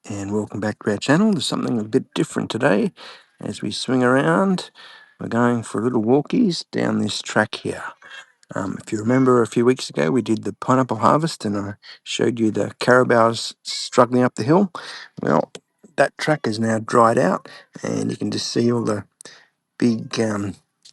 and welcome back to our channel. There's something a bit different today. As we swing around, we're going for little walkies down this track here. If you remember a few weeks ago, we did the pineapple harvest and I showed you the carabaos struggling up the hill. Well, that track is now dried out and you can just see all the big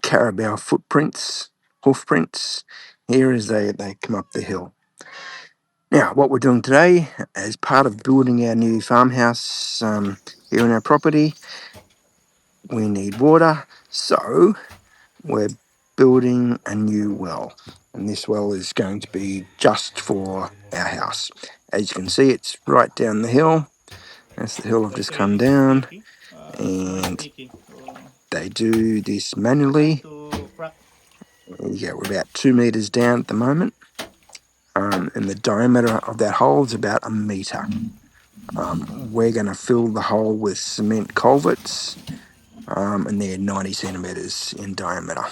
carabao footprints, hoof prints here as they come up the hill. Now, what we're doing today, as part of building our new farmhouse here on our property, we need water, so we're building a new well. And this well is going to be just for our house. As you can see, it's right down the hill. That's the hill I've just come down. And they do this manually. Yeah, we're about 2 meters down at the moment. And the diameter of that hole is about 1 meter. We're going to fill the hole with cement culverts, and they're 90 centimetres in diameter.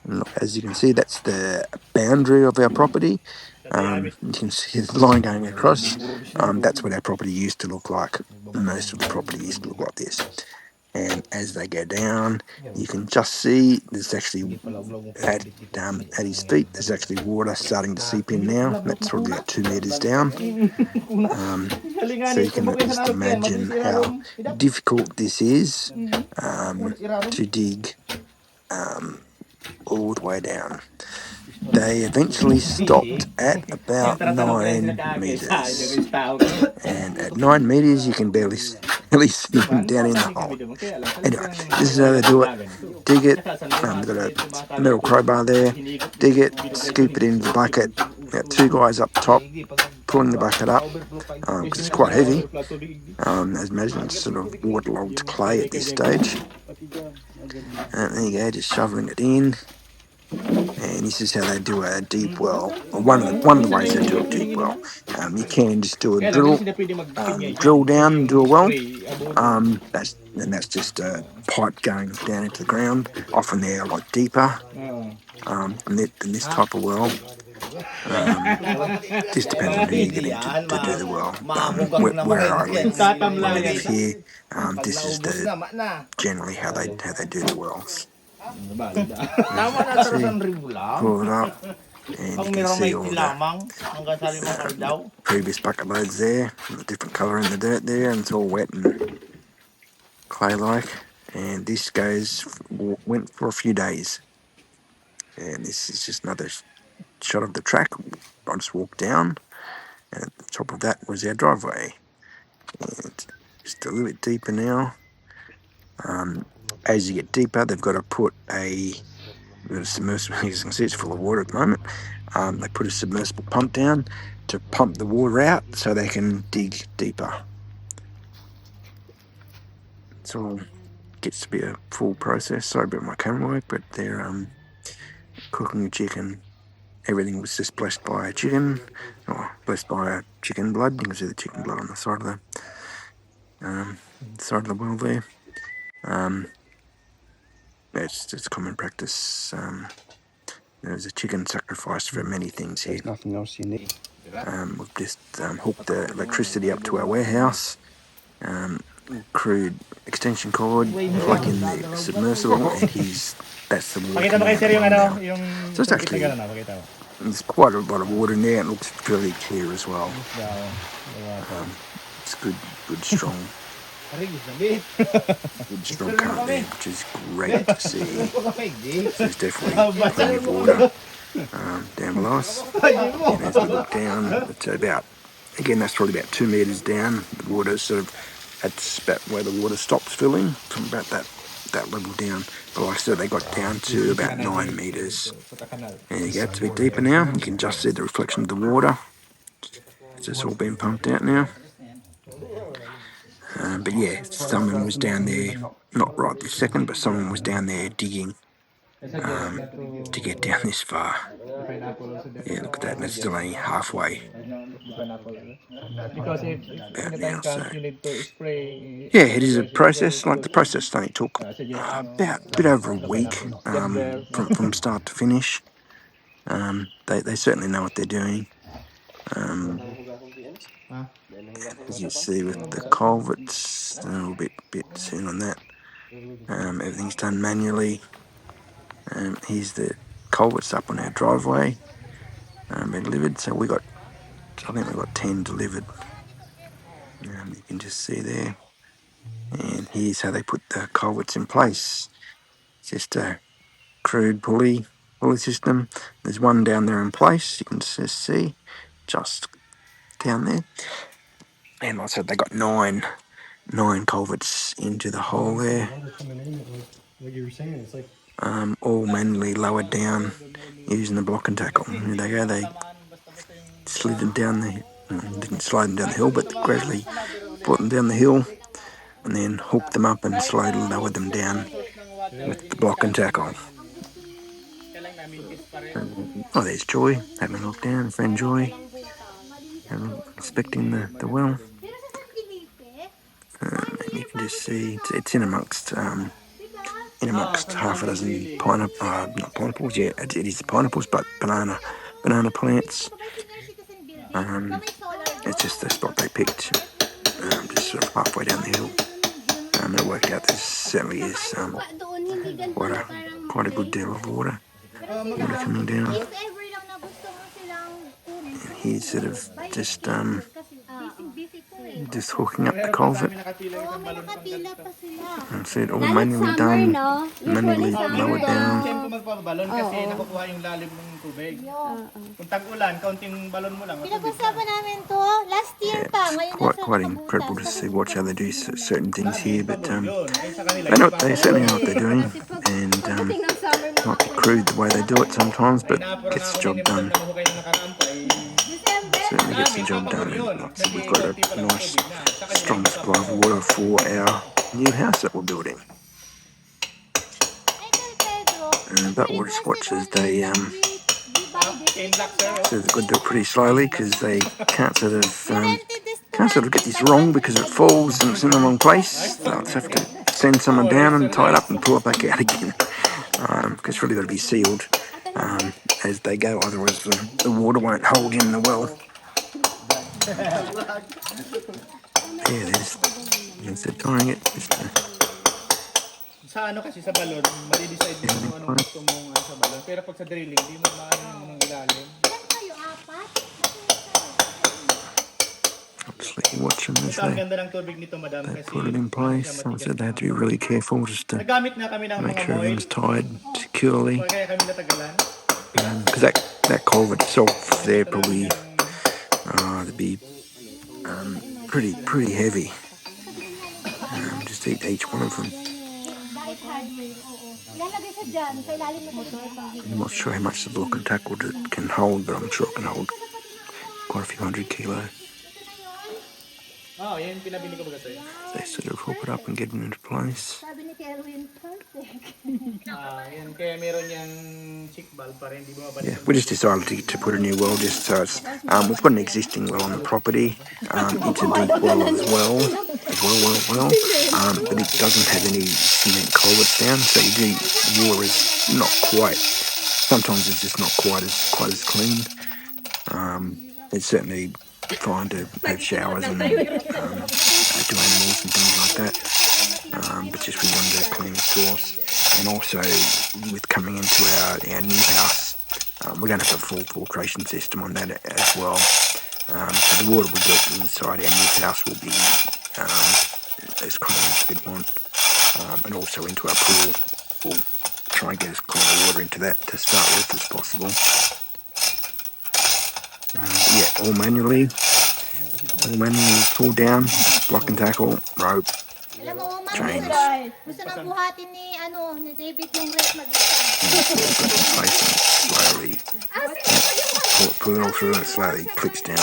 And as you can see, that's the boundary of our property. You can see the line going across. That's what our property used to look like. Most of the property used to look like this. And as they go down, you can just see there's actually at his feet, there's actually water starting to seep in now. That's probably about 2 meters down. So you can just imagine how difficult this is to dig all the way down. They eventually stopped at about 9 meters. And at 9 meters, you can barely see them down in the hole. Anyway, this is how they do it. Dig it. They've got a metal crowbar there. Dig it, scoop it into the bucket. Got 2 guys up top pulling the bucket up because it's quite heavy. As imagined, it's sort of waterlogged clay at this stage. And there you go, just shoveling it in. And this is how they do a deep well, or one of the ways they do a deep well. You can just do a drill down and do a well. That's just a pipe going down into the ground. Often they're a lot deeper than this type of well. Just depends on who you're getting to do the well. Where I live here, this is generally how they do the wells. Pull it up, and you can see all the previous bucket loads there, the different colour in the dirt there, and it's all wet and clay-like. And this went for a few days. And this is just another shot of the track. I just walked down, and at the top of that was our driveway. And just a little bit deeper now. As you get deeper, they've got to put a submersible. As you can see, it's full of water at the moment. They put a submersible pump down to pump the water out so they can dig deeper. It all gets to be a full process. Sorry about my camera work, but they're cooking a chicken. Everything was just blessed by a chicken, or blessed by a chicken blood. You can see the chicken blood on the side of the well there. It's common practice. There's a chicken sacrifice for many things here. There's nothing else you need. We've just hooked the electricity up to our warehouse. Crude extension cord, plug in the submersible, and that's the water coming out now. So it's actually, there's quite a lot of water in there, and it looks fairly clear as well. It's good strong current there, which is great to see. There's definitely plenty of water down below us. And as we look down, it's about, again, that's probably about 2 meters down. The water sort of, that's about where the water stops filling, from about that level down. But like I said, they got down to about 9 meters. And you go, it's a bit deeper now. You can just see the reflection of the water. It's just all been pumped out now. But yeah, someone was down there, not right this second, but someone was down there digging to get down this far. Yeah, look at that, and it's still only halfway. About now, so. Yeah, it is a process. Like the process only took about a bit over a week from start to finish. They certainly know what they're doing. as you see with the culverts, a little bit soon on that. Everything's done manually. Here's the culverts up on our driveway, been delivered. So I think we got 10 delivered. You can just see there. And here's how they put the culverts in place. Just a crude pulley system. There's one down there in place. You can just see, just down there. And like I said, they got nine culverts into the hole there. Water coming in, like you were saying, it's like All manually lowered down using the block and tackle. Here they go. They slid them down didn't slide them down the hill, but gradually brought them down the hill and then hooked them up and slowly lowered them down with the block and tackle. Oh, there's Joy having a look down. Friend Joy inspecting the well. And you can just see it's in amongst half a dozen not pineapples. Yeah, it is pineapples, but banana plants. It's just the spot they picked, just sort of halfway down the hill. It worked out. There certainly is quite a good deal of water coming down. And he's sort of just hooking up the culvert. And so it all manually done, manually lowered down. Kasi nakukuha yung lalim ng tubig. Kung tag-ulan, kaunting balon mo lang. Pinag-usapan namin to last year pa. Quite incredible to see watch how they do certain things here, but they certainly know what they're doing, and might be crude the way they do it sometimes, but gets the job done. Certainly gets the job done. And we've got a nice strong supply of water for our new house that we're building. But we'll just watch as they so they've got to do it pretty slowly because they can't sort of get this wrong because it falls and it's in the wrong place. They'll just have to send someone down and tie it up and pull it back out again, because it's really got to be sealed as they go, otherwise the water won't hold in the well. There it is. As they're tying it, just Sa ano kasi sa balon, mali-decide mo kung anong gusto mong sa balon. Pero pag sa drilling, di mo maano yung ilalim. obviously watch them as Ito ang ganda ng tubig nito, madam, they kasi put it in place. Like I said, they had to be really careful just to nagamit na kami ng make mga sure moil. everything's tied securely. Kaya kami natagalan. Because that culvert itself there probably to be pretty heavy. Just each one of them. I'm not sure how much the block and tackle can hold, but I'm sure it can hold quite a few 100 kilo. Oh, yan pinabili ko ba sa'yo? They sort of hook it up and get it into place. Yan, kaya meron yung chick valve para hindi bumabalik. Yeah, we just decided to put a new well just so it's, we've got an existing well on the property. It's a deep well as well, but it doesn't have any cement culverts down, so the water is not quite, sometimes it's just not quite as clean. It's certainly fine to have showers and do animals and things like that, but just we wanted a clean source. And also with coming into our new house, we're going to have a full filtration system on that as well. So the water we get inside our new house will be as clean as we'd want, and also into our pool. We'll try and get as clean water into that to start with as possible. Yeah, all manually pull down, block and tackle, rope, chains. Gusto nang buhatin ni David yung rest Slowly pull it all through and it slowly clicks down.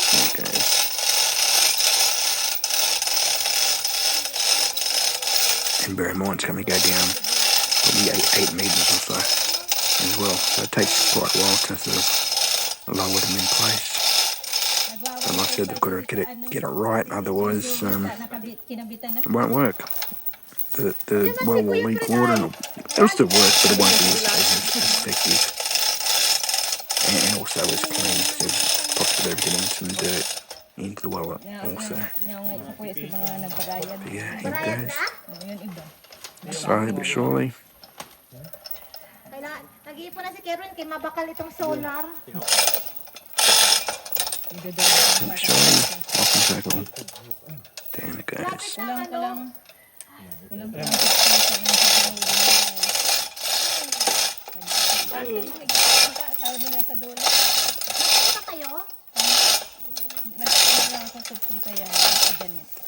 There it goes. And bear in mind it's going to go down probably 8 metres or so as well. So it takes quite a while to sort of lower them in place. And like I said, they've got to get it right, otherwise it won't work. The well will leak water and it'll still work, but it won't be as effective. So it was clean. So popped it over getting some dirt into the well also. But yeah, here it goes. Slowly but surely. Nag-iipon na si Kerwin kay mabakal itong solar. Surely, lock and tackle. Down it goes.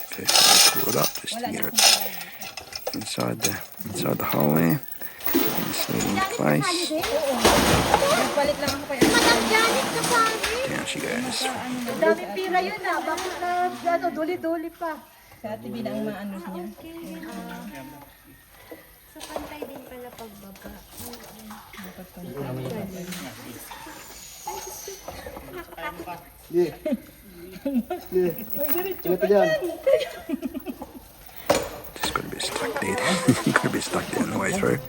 Okay, so I pull it up just to get it inside the hole there. And slid into place. Down she goes. Daming pira yun ah. Bakit na duli-duli pa? Sa ate bilang maano niya. So pantay din pala pagbaga. Ito dyan. Just got a bit stuck there. Got a bit stuck there on the way through.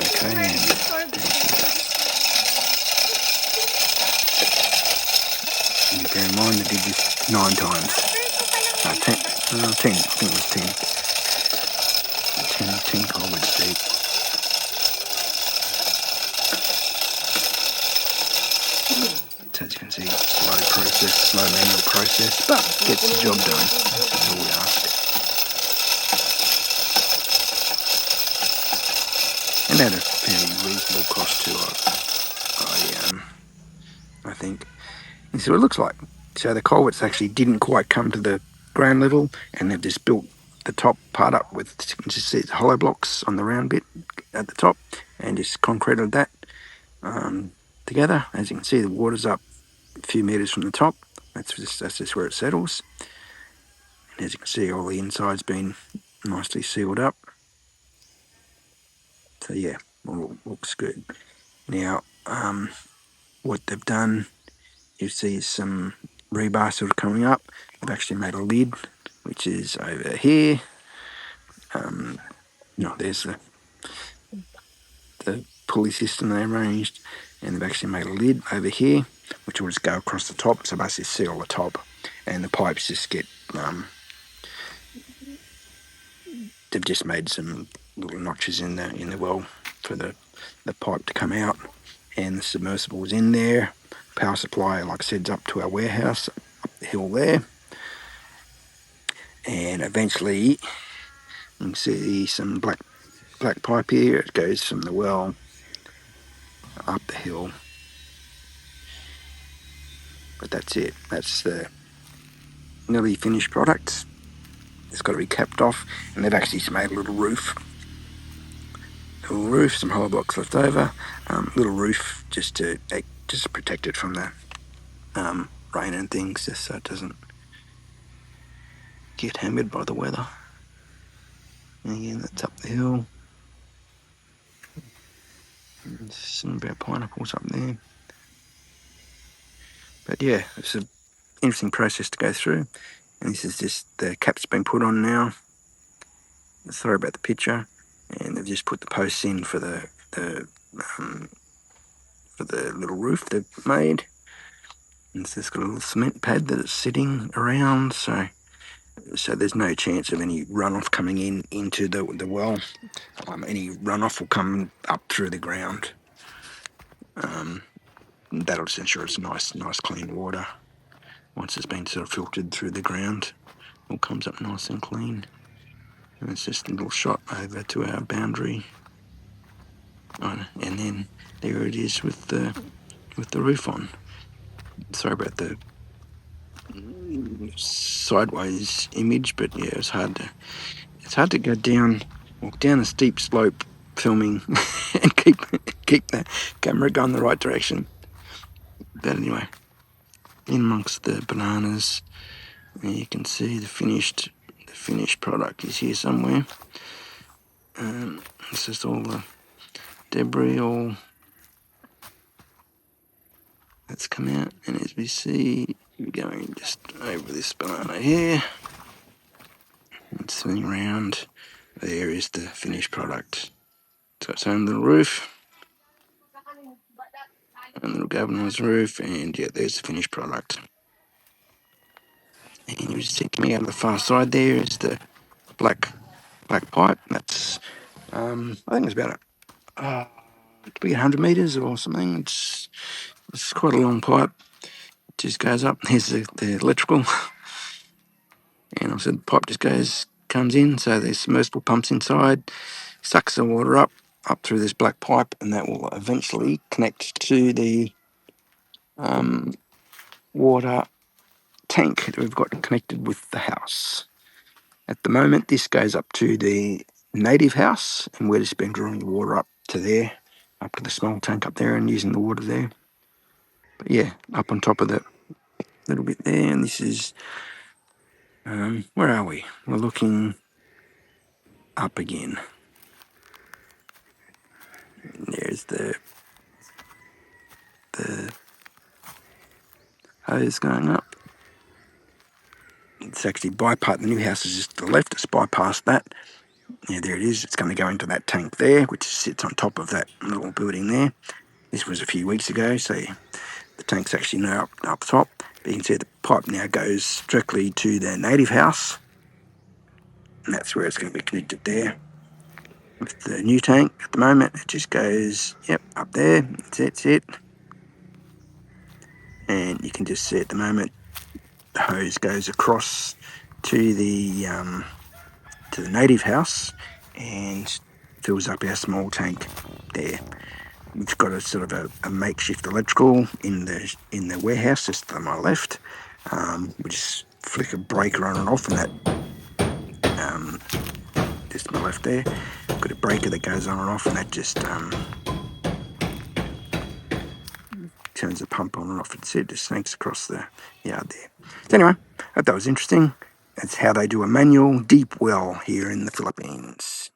Okay. You bear in mind I did this 9 times. 10. 10. I think it was 10. 10 culverts deep. So as you can see, slow process, slow manual process, but gets the job done. That's all we ask. And at a fairly reasonable cost too, I think. And so it looks like. So the culverts actually didn't quite come to the ground level, and they've just built the top part up with, you can just see the hollow blocks on the round bit at the top, and just concreted that together. As you can see, the water's up a few metres from the top. That's just where it settles. And as you can see, all the inside's been nicely sealed up. So yeah, all looks good. Now, what they've done, you see some rebar sort of coming up. They've actually made a lid, which is over here. No, there's the pulley system they arranged, and they've actually made a lid over here, which will just go across the top, so basically seal the top, and the pipes just get. They've just made some little notches in the well for the pipe to come out, and the submersible's in there. Power supply, like I said, is up to our warehouse up the hill there, and eventually you can see some black pipe here. It goes from the well up the hill, but that's it. That's the nearly finished product. It's got to be capped off, and they've actually just made a little roof. Some hollow blocks left over. Little roof just to protect it from the rain and things, just so it doesn't get hammered by the weather. And again, that's up the hill. There's some about pineapples up there. But yeah, it's an interesting process to go through. And this is just the cap's been put on now. Sorry about the picture. And they've just put the posts in for the little roof they've made. And it's just got a little cement pad that it's sitting around, so there's no chance of any runoff coming into the well. Any runoff will come up through the ground. That'll just ensure it's nice clean water. Once it's been sort of filtered through the ground, it all comes up nice and clean. And it's just a little shot over to our boundary. And then there it is with the roof on. Sorry about the sideways image, but yeah, it's hard to go walk down a steep slope filming and keep the camera going the right direction. But anyway, in amongst the bananas, you can see the finished product is here somewhere. It's just all the debris all that's come out, and as we see, we're going just over this banana here. and swing around. There is the finished product. It's got its own little roof, a little galvanised roof, and yeah, there's the finished product. And you just see coming out of the far side there is the black pipe. That's I think it's about it could be 100 meters or something. It's quite a long pipe. It just goes up. Here's the electrical, and I said the pipe just comes in. So there's submersible pumps inside, sucks the water up through this black pipe, and that will eventually connect to the water tank that we've got connected with the house. At the moment, this goes up to the native house, and we've just been drawing the water up to there, up to the small tank up there, and using the water there. But yeah, up on top of that little bit there, and this is where are we? We're looking up again. And there's the hose going up. It's actually bypassed. The new house is just to the left. It's bypassed that. Yeah, there it is. It's going to go into that tank there, which sits on top of that little building there. This was a few weeks ago, so the tank's actually now up top. But you can see the pipe now goes directly to the native house, and that's where it's going to be connected there. With the new tank at the moment, it just goes, yep, up there. That's it. And you can just see at the moment the hose goes across to the native house and fills up our small tank there. We've got a sort of a makeshift electrical in the warehouse just to my left. We just flick a breaker on and off, and that just to my left there. Got a breaker that goes on and off, and that just turns the pump on and off. It just snakes across the yard there. So anyway, I hope that was interesting. That's how they do a manual deep well here in the Philippines.